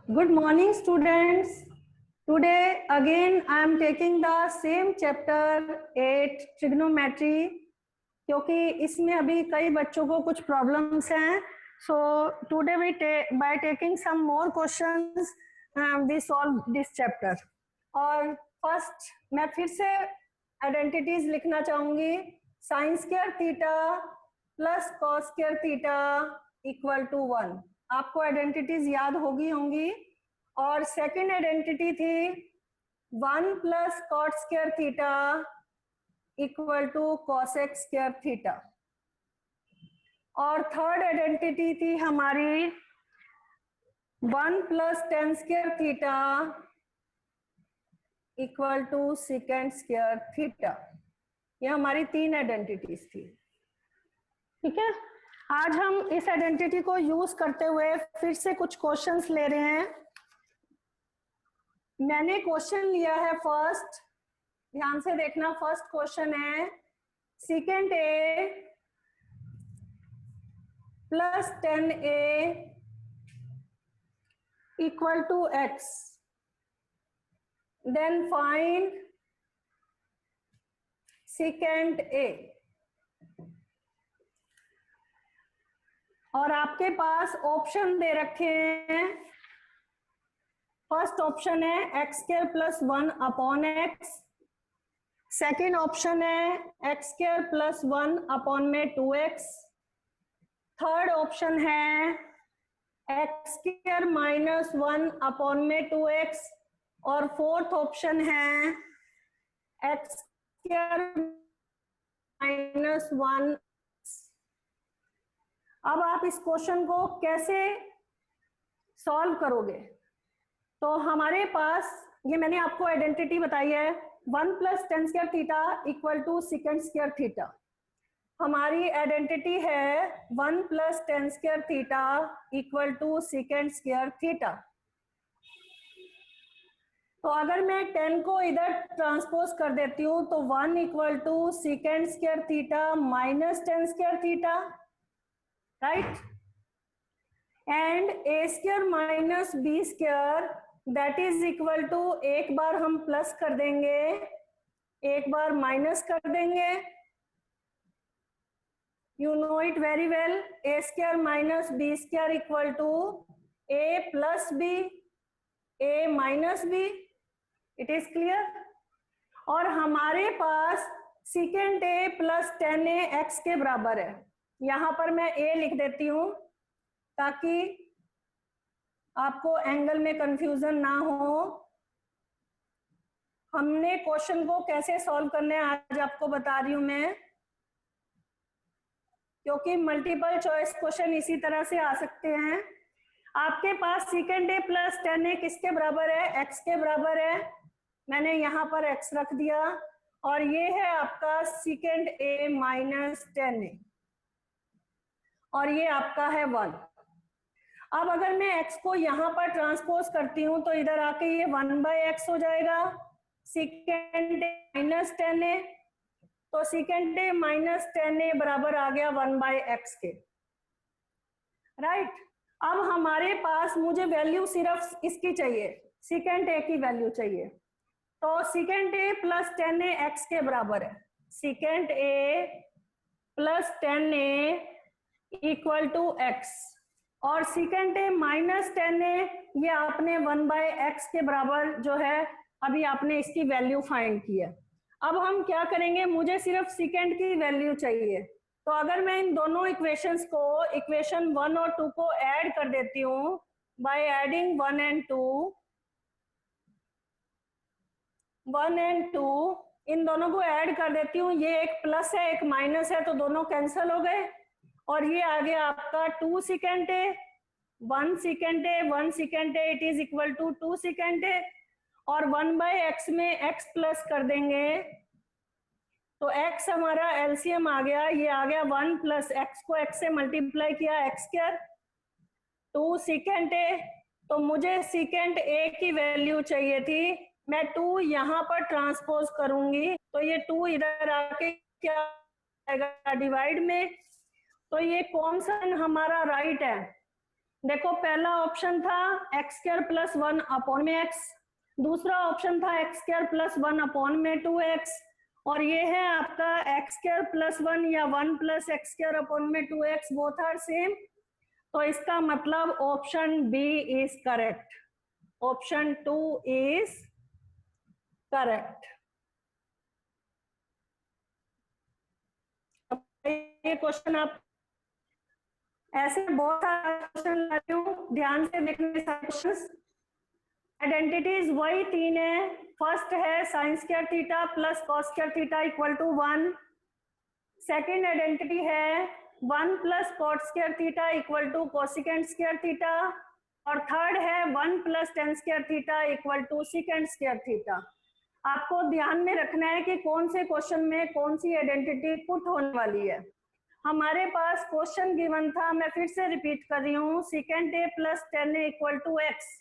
Good morning, students. Today again I am taking the same chapter 8 trigonometry क्योंकि इसमें अभी कई बच्चों को कुछ प्रॉब्लम्स हैं. So today we by taking some more questions we solve this chapter. और फर्स्ट मैं फिर से आइडेंटिटीज लिखना चाहूंगी. Sine square theta plus cos square theta equal to 1. आपको आइडेंटिटीज याद होंगी. और सेकंड आइडेंटिटी थी 1 plus cot square theta equal to cosec square theta. और थर्ड आइडेंटिटी थी हमारी 1 plus tan square theta equal to second square theta. ये हमारी 3 आइडेंटिटीज थी. ठीक है, आज हम इस आइडेंटिटी को यूज करते हुए फिर से कुछ क्वेश्चंस ले रहे हैं. मैंने क्वेश्चन लिया है फर्स्ट, ध्यान से देखना. फर्स्ट क्वेश्चन है second A plus 10a equal to x. Then find second A. और आपके पास ऑप्शन दे रखे हैं. फर्स्ट ऑप्शन है x square plus 1 upon x. Second option है एक्स स्क्वायर प्लस 1 अपॉन में 2x. थर्ड ऑप्शन है एक्स स्क्वायर माइनस 1 अपॉन में 2x. और फोर्थ ऑप्शन है एक्स स्क्वायर माइनस 1. अब आप इस क्वेश्चन को कैसे सॉल्व करोगे? तो हमारे पास ये मैंने आपको आइडेंटिटी बताई है 1 plus tan square theta equal to second square theta. हमारी आइडेंटिटी है 1 plus tan square theta equal to second square theta. तो अगर मैं 10 को इधर ट्रांसपोज कर देती हूँ तो 1 equal to second square theta minus tan square theta, right. And A square minus B square that is equal to, एक बार हम प्लस कर देंगे, एक बार माइनस कर देंगे. You know it very well. A square minus B square equal to A plus B, A minus B. It is clear. और हमारे पास secant A plus 10a x के बराबर है. यहां पर मैं ए लिख देती हूं ताकि आपको एंगल में कंफ्यूजन ना हो. हमने क्वेश्चन को कैसे सॉल्व करना है आज आपको बता रही हूं मैं, क्योंकि मल्टीपल चॉइस क्वेश्चन इसी तरह से आ सकते हैं. आपके पास सेकेंड ए प्लस 10a किसके बराबर है? एक्स के बराबर है. मैंने यहाँ पर एक्स रख दिया. और ये है आपका सेकेंड ए माइनस 10a और ये आपका है 1. अब अगर मैं x को यहाँ पर ट्रांसपोज करती हूँ तो इधर आके ये 1/x हो जाएगा. सेकेंड ए माइनस 10a, तो सेकेंड ए माइनस 10a बराबर आ गया 1/x के, राइट. अब हमारे पास मुझे वैल्यू सिर्फ इसकी चाहिए, सेकेंड ए की वैल्यू चाहिए. तो second A plus 10a x के बराबर है. Second A plus 10a equal to x. और सेकेंड ए माइनस 10a ये आपने 1/x के बराबर जो है अभी आपने इसकी वैल्यू फाइंड की है. अब हम क्या करेंगे, मुझे सिर्फ सेकेंड की वैल्यू चाहिए. तो अगर मैं इन दोनों इक्वेशंस को, इक्वेशन 1 और 2 को ऐड कर देती हूँ बाय एडिंग 1 एंड 2, इन दोनों को ऐड कर देती हूँ. ये एक प्लस है एक माइनस है तो दोनों कैंसिल हो गए. और ये आ गया आपका 2 second A, 1 second A, 1 second A, it is equal to 2 second A. और 1/x में x प्लस कर देंगे तो x हमारा एलसीएम आ गया. ये आ गया 1 प्लस x को x से मल्टीप्लाई किया एक्स स्क्वायर 2 सेकेंड ए. तो मुझे सेकेंड ए की वैल्यू चाहिए थी. मैं 2 यहाँ पर ट्रांसपोज करूंगी तो ये 2 इधर आके क्या आएगा डिवाइड में. तो ये कौन सा हमारा राइट है? देखो पहला ऑप्शन था एक्स स्क्वायर प्लस 1 अपॉन में एक्स, दूसरा ऑप्शन था एक्स स्क्वायर प्लस 1 अपॉन में 2x, और ये है आपका एक्स स्क्वायर प्लस 1 या 1 प्लस एक्स स्क्वायर अपॉन में 2x, बोथ आर सेम। तो इसका मतलब option B is correct, option 2 is correct. ये क्वेश्चन आप ऐसे बहुत सारे क्वेश्चन ला रही हूँ, ध्यान से देखने सारे क्वेश्चंस। आइडेंटिटीज वही तीन है, फर्स्ट है sine square theta plus cos square theta equal to 1, second identity है 1 plus cot square theta equal to cosecant square theta, और थर्ड है 1 plus tan square theta equal to secant square theta. आपको ध्यान में रखना है कि कौन से क्वेश्चन में कौन सी आइडेंटिटी पुट होने वाली है। हमारे पास क्वेश्चन गिवन था, मैं फिर से रिपीट कर रही हूँ, secant A plus tan A equal to x.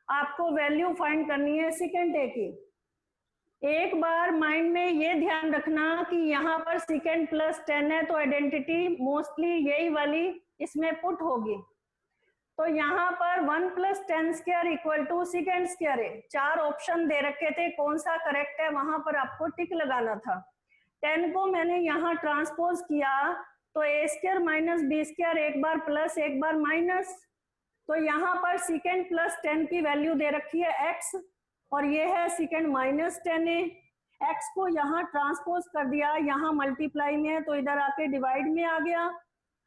आपको वैल्यू फाइंड करनी है सीकेंट ए की। एक बार माइंड में ये ध्यान रखना कि यहाँ पर सीकेंट प्लस टेन है, तो आइडेंटिटी मोस्टली यही वाली इसमें पुट होगी। तो यहाँ पर 1 plus tan square equal to secant square है, चार ऑप्शन दे रखे थे, कौन सा करेक्ट है वहां पर आपको टिक लगाना था। 10 को मैंने यहाँ ट्रांसपोज किया, तो ए स्क्वायर माइनस बी स्क्वायर, एक बार प्लस एक बार माइनस, तो यहाँ पर सीकेंट प्लस 10 की वैल्यू दे रखी है x, और ये है सीकेंट माइनस 10a। x को यहाँ ट्रांसपोज कर दिया, यहाँ मल्टीप्लाई में है तो इधर आके डिवाइड में आ गया,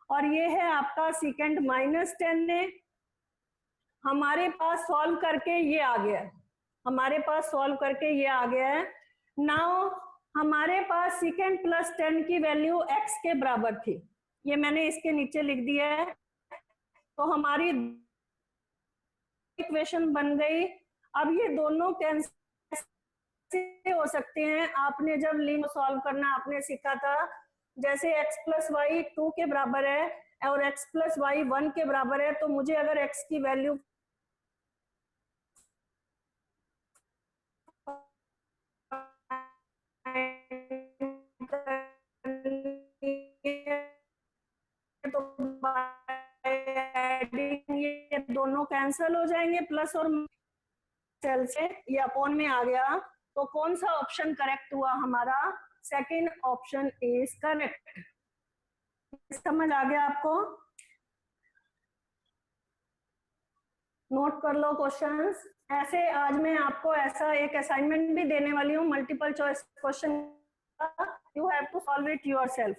और ये है आपका सीकेंट माइनस 10a। हमारे पास सॉल्व करके ये आ गया है, हमारे पास सॉल्व करके ये आ गया है। नाउ हमारे पास सीकेंट प्लस 10 की वैल्यू x के बराबर थी, ये मैंने इसके नीचे लिख दिया है। तो हमारी इक्वेशन बन गई। अब ये दोनों कैंसिल हो सकते हैं, आपने जब लिमिट सॉल्व करना आपने सीखा था, जैसे x प्लस वाई 2 के बराबर है और x प्लस वाई 1 के बराबर है, तो मुझे अगर x की वैल्यू तो ये दोनों कैंसिल हो जाएंगे, प्लस और सेल से ये अपॉन में आ गया। तो कौन सा ऑप्शन करेक्ट हुआ हमारा? Second option is correct. समझ आ गया आपको? नोट कर लो क्वेश्चंस। ऐसे आज मैं आपको ऐसा एक असाइनमेंट भी देने वाली हूँ, multiple choice question, you have to solve it yourself.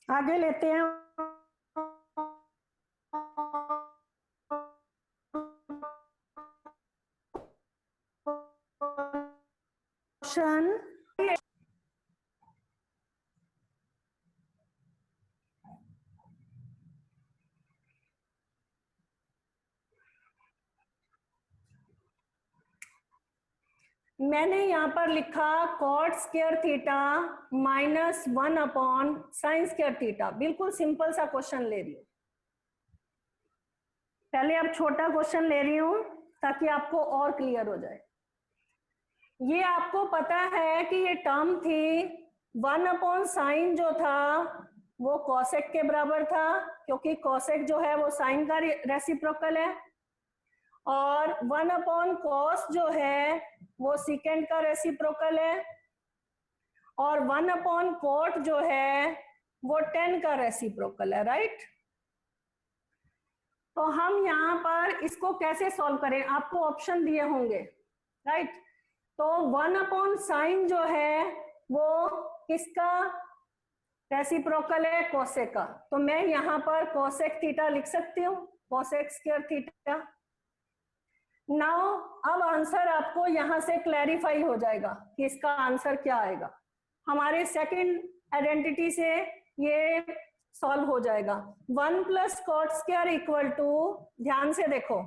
आगे लेते हैं क्वेश्चन। मैंने यहाँ पर लिखा cot square theta minus 1 upon sine square theta, बिल्कुल सिंपल सा क्वेश्चन ले रही हूँ। पहले अब छोटा क्वेश्चन ले रही हूँ ताकि आपको और क्लियर हो जाए। ये आपको पता है कि ये टर्म थी 1 अपॉन साइन जो था वो कॉसेक के बराबर था, क्योंकि कॉसेक जो है वो साइन का रेसिप्रोकल है, और 1 अपॉन कॉस जो है वो सीकेंट का रेसिप्रोकल है, और 1 अपॉन कॉट जो है वो 10 का रेसिप्रोकल है, राइट। तो हम यहाँ पर इसको कैसे सॉल्व करें? आपको ऑप्शन दिए होंगे, राइट। तो 1 अपॉन साइन जो है वो किसका रेसिप्रोकल है? कोसेक का। तो मैं यहाँ पर कोसेक थीटा लिख सकती हूँ, कोसेक स्क्वायर थीटा। नाउ अब आंसर आपको यहाँ से क्लैरिफाई हो जाएगा कि इसका आंसर क्या आएगा। हमारे सेकंड आइडेंटिटी से ये सॉल्व हो जाएगा। 1 plus cot square equal to, ध्यान से देखो,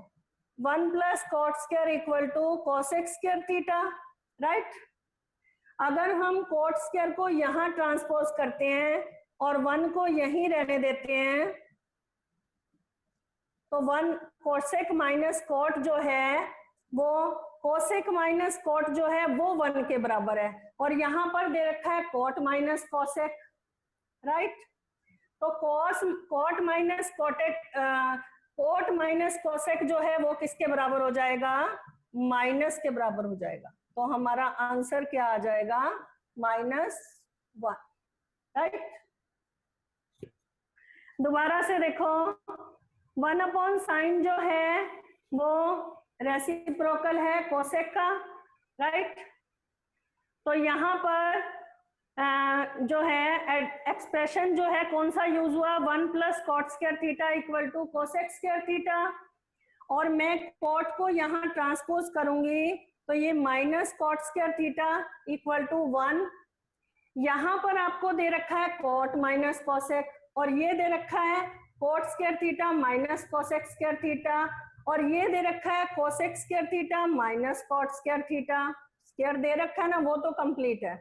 1 plus cot square equal to cosec square theta, right. अगर हम कॉट स्क्वायर को यहाँ ट्रांसपोज करते हैं और 1 को यहीं रहने देते हैं, तो 1 कोसेक माइनस कोट जो है वो कोसेक माइनस कोट जो है वो 1 के बराबर है, और यहां पर दे रखा है कोट माइनस कोसेक, राइट। तो cot minus cosec, cot minus cosec जो है वो किसके बराबर हो जाएगा, माइनस के बराबर हो जाएगा। तो हमारा आंसर क्या आ जाएगा, -1, राइट। दोबारा से देखो, 1/sin जो है वो रेसिप्रोकल है कोसेक का, राइट। तो यहाँ पर जो है एक्सप्रेशन जो है कौन सा यूज हुआ, 1 + cot square theta = cosec square theta, और मैं कॉट को यहाँ ट्रांसपोज करूंगी तो ये -cot स्क्वायर थीटा = 1। यहाँ पर आपको दे रखा है कॉट माइनस कोसेक, और ये दे रखा है cot square theta minus cosec square theta, और ये दे रखा है cosec square theta minus cot square theta. Square दे रखा है ना, वो तो कंप्लीट है।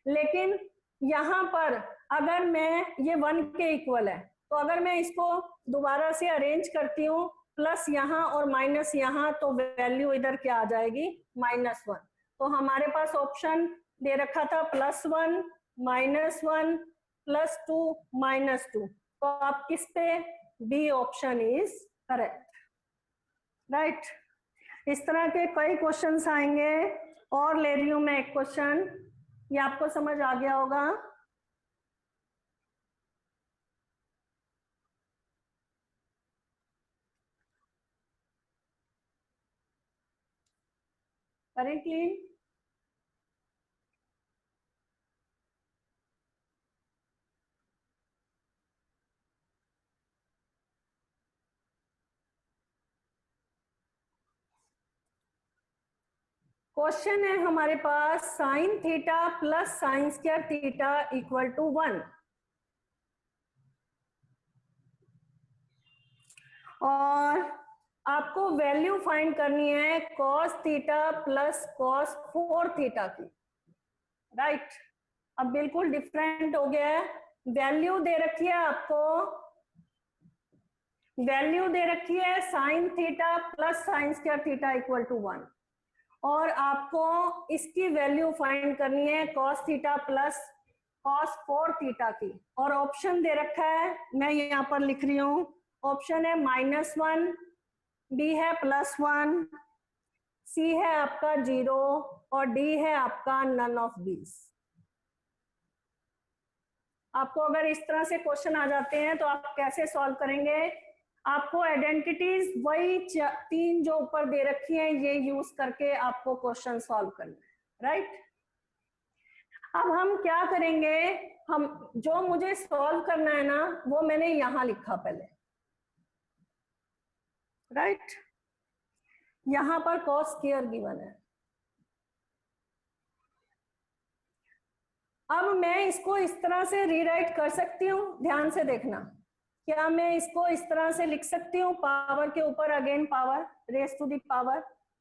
लेकिन यहाँ पर अगर मैं ये 1 के इक्वल है, तो अगर मैं इसको दोबारा से अरेंज करती हूँ प्लस यहाँ और माइनस यहाँ, तो वैल्यू इधर क्या आ जाएगी, -1। तो हमारे पास ऑप्शन दे रखा था +1, -1, +2, -2। तो आप किस पे, B option is correct, right. इस तरह के कई क्वेश्चंस आएंगे, और ले रही हूं मैं एक क्वेश्चन, ये आपको समझ आ गया होगा। करें क्लीन, क्वेश्चन है हमारे पास sin theta + sin square theta = 1, और आपको वैल्यू फाइंड करनी है cos थीटा + cos 4 थीटा की, राइट। अब बिल्कुल डिफरेंट हो गया है, वैल्यू दे रखी है आपको, वैल्यू दे रखी है sin theta + sin square theta = 1, और आपको इसकी वैल्यू फाइंड करनी है cos थीटा + cos 4 थीटा की, और ऑप्शन दे रखा है, मैं यहाँ पर लिख रही हूँ, ऑप्शन है -1, बी है +1, सी है आपका 0, और डी है आपका नन ऑफ दीज। आपको अगर इस तरह से क्वेश्चन आ जाते हैं तो आप कैसे सॉल्व करेंगे, आपको आइडेंटिटीज वही 3 जो ऊपर दे रखी हैं ये यूज करके आपको क्वेश्चन सॉल्व करना है, राइट। अब हम क्या करेंगे, हम जो मुझे सॉल्व करना है ना वो मैंने यहां लिखा पहले, राइट। यहां पर cos स्क्वायर गिवन है। अब मैं इसको इस तरह से रीराइट कर सकती हूँ, ध्यान से देखना, क्या मैं इसको इस तरह से लिख सकती हूँ, पावर के ऊपर again power raise to the power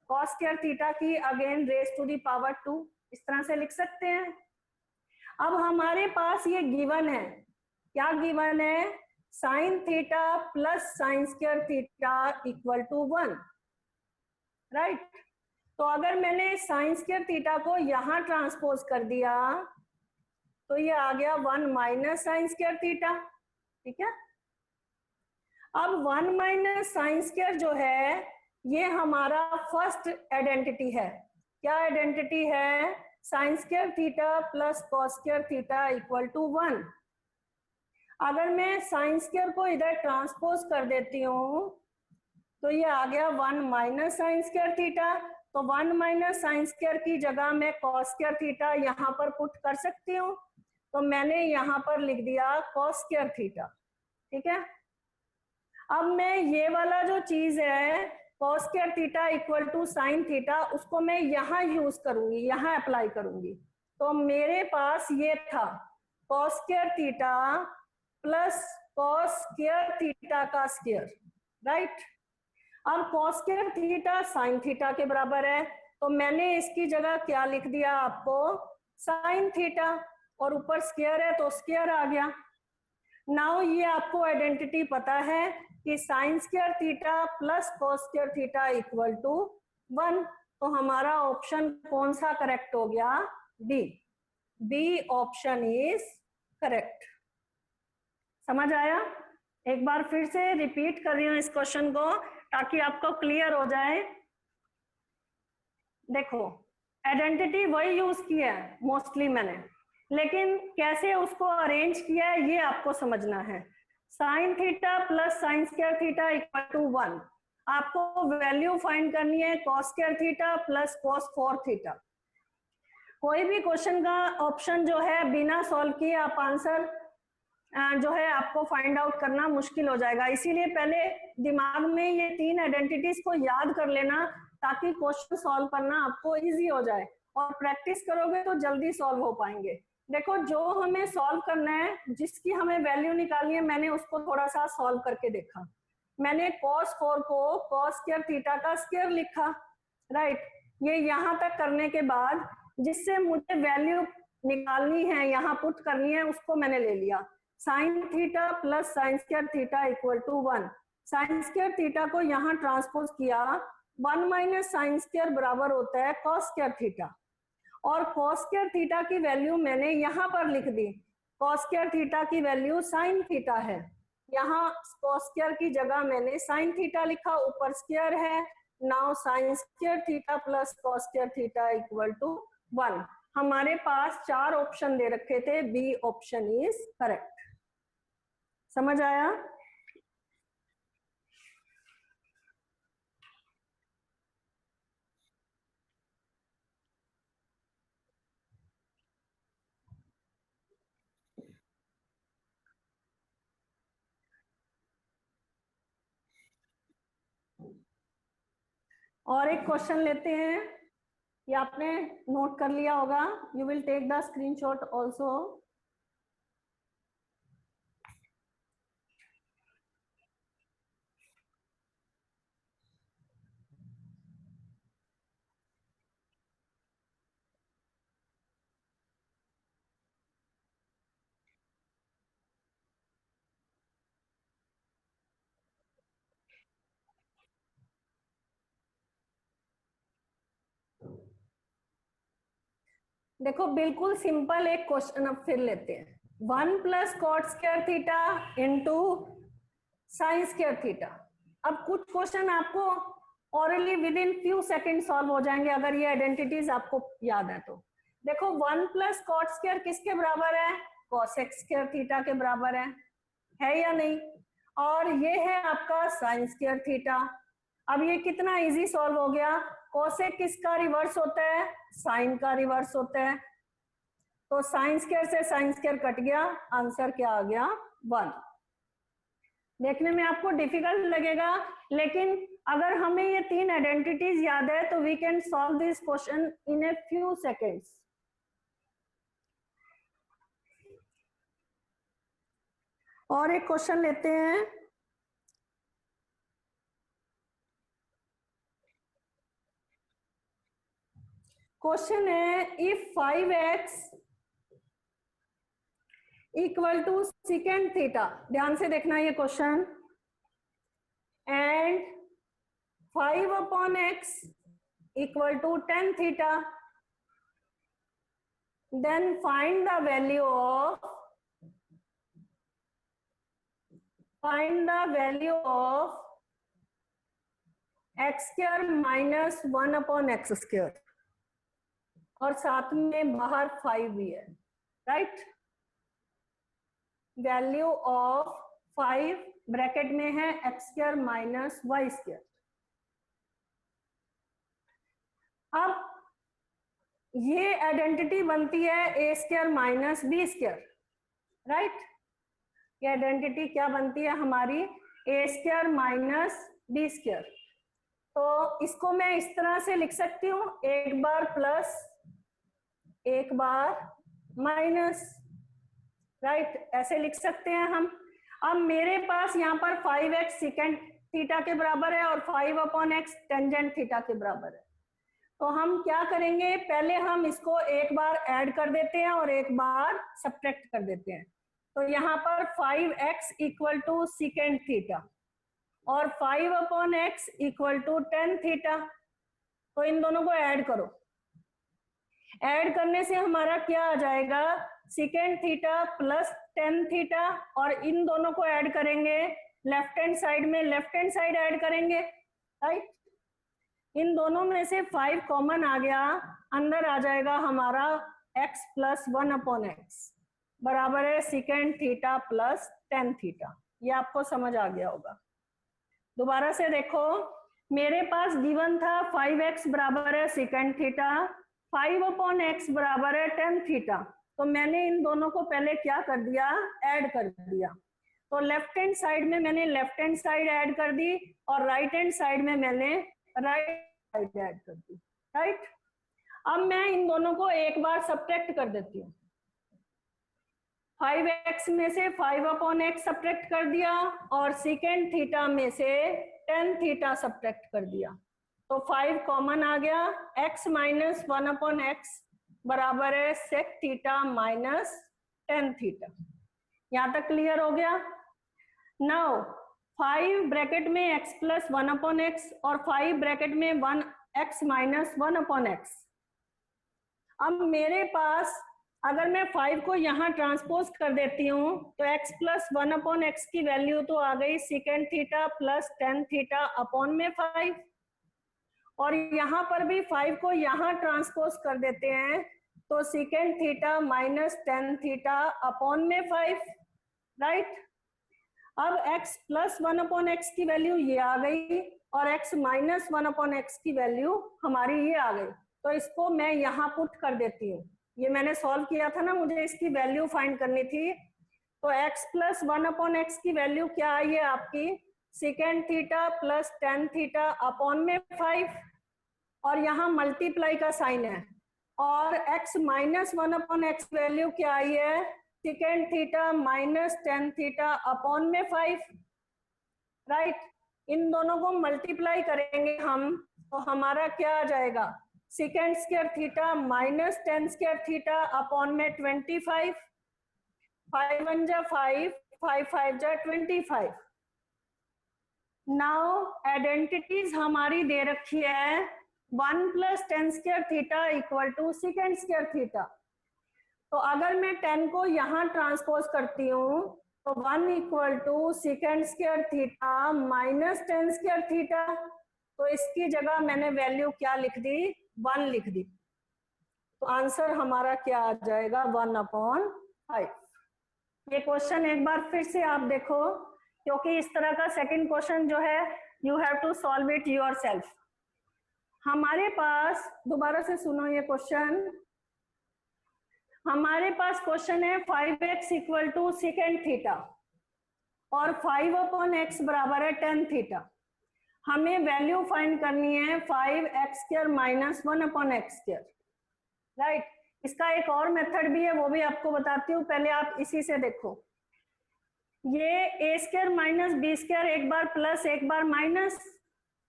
cos square theta की again raise to the power 2, इस तरह से लिख सकते हैं। अब हमारे पास ये गिवन है, क्या गिवन है, sin theta + sin square theta = 1, right. तो अगर मैंने sin स्क्वायर थीटा को यहां ट्रांसपोज कर दिया तो ये आ गया 1 - sin स्क्वायर थीटा, ठीक है। अब 1 - sin स्क्वायर जो है ये हमारा फर्स्ट आइडेंटिटी है, क्या आइडेंटिटी है, sin square theta + cos square theta = 1। अगर मैं sin स्क्वायर को इधर ट्रांसपोज कर देती हूँ तो ये आ गया 1 - sin स्क्वायर थीटा, तो 1 - sin स्क्वायर की जगह मैं cos स्क्वायर थीटा यहाँ पर पुट कर सकती हूँ, तो मैंने यहाँ पर लिख दिया cos स्क्वायर थीटा, ठीक है। अब मैं ये वाला जो चीज है cos square theta = sin theta, उसको मैं यहाँ यूज करूंगी, यहाँ अप्लाई करूंगी, तो मेरे पास ये था cos square theta + cos square theta का स्क्वायर, राइट। अब cos square theta sin theta के बराबर है, तो मैंने इसकी जगह क्या लिख दिया आपको, sin थीटा, और ऊपर स्क्वायर है तो स्क्वायर आ गया, नाउ ये आपको आइडेंटिटी पता है कि sine square theta plus cos square theta equal to 1। तो हमारा ऑप्शन कौन सा करेक्ट हो गया? B. B option is correct. समझ आया? एक बार फिर से रिपीट कर रही हूं इस क्वेश्चन को ताकि आपको क्लियर हो जाए। देखो, आइडेंटिटी वही यूज किया है मोस्टली मैंने, लेकिन कैसे उसको अरेंज किया है ये आपको समझना है। Sine theta plus sine square theta equal to 1। आपको वैल्यू फाइंड करनी है cos square theta plus cos 4 theta. कोई भी क्वेश्चन का ऑप्शन जो है बिना सॉल्व किए आप आंसर जो है आपको फाइंड आउट करना मुश्किल हो जाएगा। इसीलिए पहले दिमाग में ये 3 आइडेंटिटीज को याद कर लेना ताकि क्वेश्चन सॉल्व करना आपको इजी हो जाए, और प्रैक्टिस करोगे तो जल्दी सॉल्व हो पाएंगे। देखो, जो हमें सॉल्व करना है, जिसकी हमें वैल्यू निकालनी है, मैंने उसको थोड़ा सा सॉल्व करके देखा। मैंने cos 4 को cos स्क्वायर थीटा का स्क्वायर लिखा, राइट। ये यहां तक करने के बाद जिससे मुझे वैल्यू निकालनी है, यहाँ पुट करनी है, उसको मैंने ले लिया। Sine theta plus sine square theta equal to 1। Sine square theta को यहाँ ट्रांसपोज किया, 1 माइनस साइन स्क्वायर बराबर होता है कॉस स्क्वायर थीटा, और कॉस स्क्वायर थीटा की वैल्यू मैंने यहाँ पर लिख दी। कॉस स्क्वायर थीटा की वैल्यू साइन थीटा है, यहाँ कॉस स्क्वायर की जगह मैंने साइन थीटा लिखा, ऊपर स्क्वायर है। Now sine square theta plus cos square theta equal to 1। हमारे पास 4 ऑप्शन दे रखे थे, बी ऑप्शन इज करेक्ट। समझ आया? और एक क्वेश्चन लेते हैं, ये आपने नोट कर लिया होगा। You will take the screenshot also. देखो, बिल्कुल सिंपल एक क्वेश्चन अब फिर लेते हैं। 1 plus cot square theta into sine square theta. अब कुछ क्वेश्चन आपको orally within few second solve हो जाएंगे अगर ये आइडेंटिटीज आपको याद है तो। देखो, 1 प्लस कॉट स्क्वायर किसके बराबर है? कॉसेक स्क्वायर थीटा के बराबर है या नहीं? और ये है आपका साइन स्क्वायर थीटा। अब ये कितना इजी सॉल्व हो गया। कोसेक किसका रिवर्स होता है? साइन का रिवर्स होता है। तो साइन स्क्वायर से साइन स्क्वायर कट गया, आंसर क्या आ गया? 1। देखने में आपको डिफिकल्ट लगेगा, लेकिन अगर हमें ये 3 आइडेंटिटीज याद है तो we can solve this question in a few seconds. और एक क्वेश्चन लेते हैं। क्वेश्चन है, if 5x equal to secant theta, ध्यान से देखना ये question, and 5 upon x equal to 10 theta, then find the value of x square minus 1 upon x square, और साथ में बाहर 5 भी है, राइट। वैल्यू ऑफ 5 ब्रैकेट में है x square minus y square. अब ये आइडेंटिटी बनती है A square minus B square, right. ये आइडेंटिटी क्या बनती है हमारी? A square minus B square. तो इसको मैं इस तरह से लिख सकती हूँ, एक बार प्लस एक बार माइनस, राइट, ऐसे लिख सकते हैं हम। अब मेरे पास यहाँ पर 5x सेकेंड थीटा के बराबर है और 5 अपॉन एक्स टेंजेंट थीटा के बराबर है। तो हम क्या करेंगे, पहले हम इसको एक बार ऐड कर देते हैं और एक बार सब्ट्रैक्ट कर देते हैं। तो यहाँ पर 5x equal to secant theta और 5/x equal to tan theta. तो इन दोनों को ऐड करो, ऐड करने से हमारा क्या आ जाएगा, secant theta plus tan theta, और इन दोनों को ऐड करेंगे लेफ्ट हैंड साइड में, लेफ्ट हैंड साइड ऐड करेंगे, राइट। इन दोनों में से 5 कॉमन आ गया, अंदर आ जाएगा हमारा x प्लस 1/x बराबर है secant theta plus tan theta. ये आपको समझ आ गया होगा। दोबारा से देखो, मेरे पास गिवन था 5x बराबर है सीकेंड थीटा, 5/x बराबर है टेन थीटा। तो मैंने इन दोनों को पहले क्या कर दिया, ऐड कर दिया। तो लेफ्ट हैंड साइड में मैंने लेफ्ट हैंड साइड ऐड कर दी और राइट हैंड साइड में मैंने राइट साइड ऐड कर दी, राइट। अब मैं इन दोनों को एक बार सब्ट्रैक्ट कर देती हूँ। 5x में से 5/x सब्ट्रैक्ट कर दिया और सीकेंड थीटा में से टेन थीटा सब्ट्रैक्ट कर दिया। तो 5 कॉमन आ गया, x माइनस 1/x बराबर है sec theta minus tan theta. यहाँ तक क्लियर हो गया। नाउ 5 ब्रैकेट में x प्लस 1/x और 5 ब्रैकेट में 1x माइनस 1/x। अब मेरे पास अगर मैं 5 को यहाँ ट्रांसपोज कर देती हूँ तो x प्लस 1/x की वैल्यू तो आ गई secant theta plus tan theta upon में 5, और यहाँ पर भी 5 को यहाँ ट्रांसपोज कर देते हैं तो secant theta minus tan theta upon में 5, राइट। अब x प्लस 1/x की वैल्यू ये आ गई और x माइनस 1/x की वैल्यू हमारी ये आ गई। तो इसको मैं यहाँ पुट कर देती हूँ। ये मैंने सॉल्व किया था ना, मुझे इसकी वैल्यू फाइंड करनी थी। तो x प्लस 1/x की वैल्यू क्या आई है आपकी, secant theta plus tan theta upon में 5, और यहाँ मल्टीप्लाई का साइन है, और x माइनस 1/x वैल्यू क्या आई है, secant theta minus tan theta upon में 5, राइट। इन दोनों को मल्टीप्लाई करेंगे हम तो हमारा क्या आ जाएगा, सीकेंड square theta minus tan square theta upon में 25, 5 1 जा 5, 5 5 जा 25। नाउ आइडेंटिटीज हमारी दे रखी है 1 plus tan square theta equal to secant square theta. तो अगर मैं 10 को यहाँ ट्रांसपोज करती हूँ तो 1 equal to secant square theta minus tan square theta. तो इसकी जगह मैंने वैल्यू क्या लिख दी, 1 लिख दी। तो आंसर हमारा क्या आ जाएगा, 1/5। ये क्वेश्चन एक बार फिर से आप देखो, क्योंकि इस तरह का सेकंड क्वेश्चन जो है you have to solve it yourself. हमारे पास, दोबारा से सुनो ये क्वेश्चन, हमारे पास क्वेश्चन है 5x equal to secant theta और 5/x बराबर है टेन थीटा। हमें वैल्यू फाइंड करनी है 5x² माइनस 1/x², राइट। इसका एक और मेथड भी है, वो भी आपको बताती हूँ, पहले आप इसी से देखो। ये a² माइनस b² एक बार प्लस एक बार माइनस,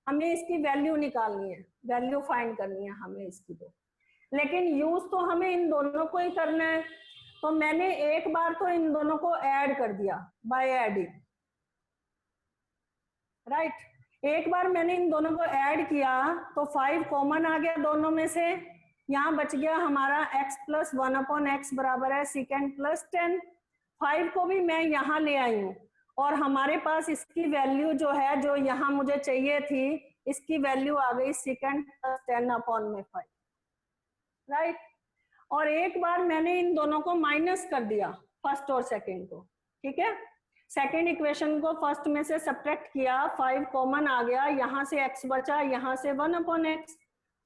हमें इसकी वैल्यू निकालनी है, वैल्यू फाइंड करनी है हमें इसकी। तो लेकिन यूज तो हमें इन दोनों को ही करना है, तो मैंने एक बार तो इन दोनों को ऐड कर दिया बाय एडिंग, राइट। एक बार मैंने इन दोनों को ऐड किया तो 5 कॉमन आ गया दोनों में से, यहाँ बच गया हमारा x प्लस 1/x बराबर है सीकेंड प्लस टेन। 5 को भी मैं यहाँ ले आई हूँ और हमारे पास इसकी वैल्यू जो है, जो यहाँ मुझे चाहिए थी, इसकी वैल्यू आ गई सीकेंड प्लस 10/5, राइट। और एक बार मैंने इन दोनों को माइनस कर दिया, फर्स्ट और सेकंड को, ठीक है। सेकंड इक्वेशन को फर्स्ट में से सब्ट्रैक्ट किया, 5 कॉमन आ गया, यहाँ से x बचा, यहाँ से 1/x।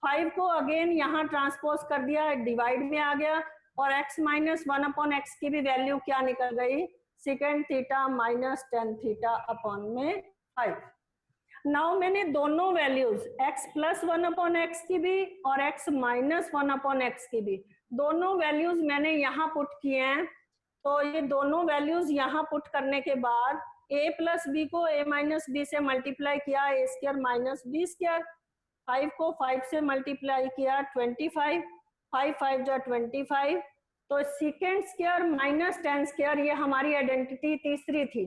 5 को अगेन यहाँ ट्रांसपोज कर दिया, डिवाइड में आ गया, और x माइनस 1/x की भी वैल्यू क्या निकल गई, secant theta minus tan theta upon में 5। नाउ मैंने दोनों वैल्यूज x प्लस 1/x की भी और x माइनस 1/x की भी, दोनों वैल्यूज मैंने यहाँ पुट किए हैं। तो ये दोनों वैल्यूज यहाँ पुट करने के बाद a प्लस b को a माइनस b से मल्टीप्लाई किया, a² माइनस b²। 5 को 5 से मल्टीप्लाई किया, 25, 5 5 जा 25, तो secant square minus tan square ये हमारी आइडेंटिटी तीसरी थी,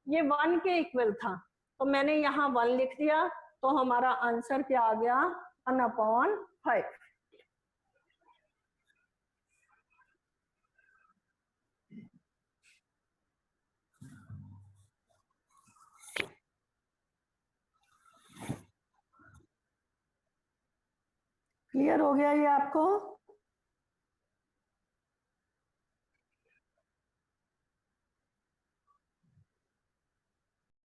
ये 1 के इक्वल था, तो मैंने यहाँ 1 लिख दिया, तो हमारा आंसर क्या आ गया 1/5। क्लियर हो गया ये आपको?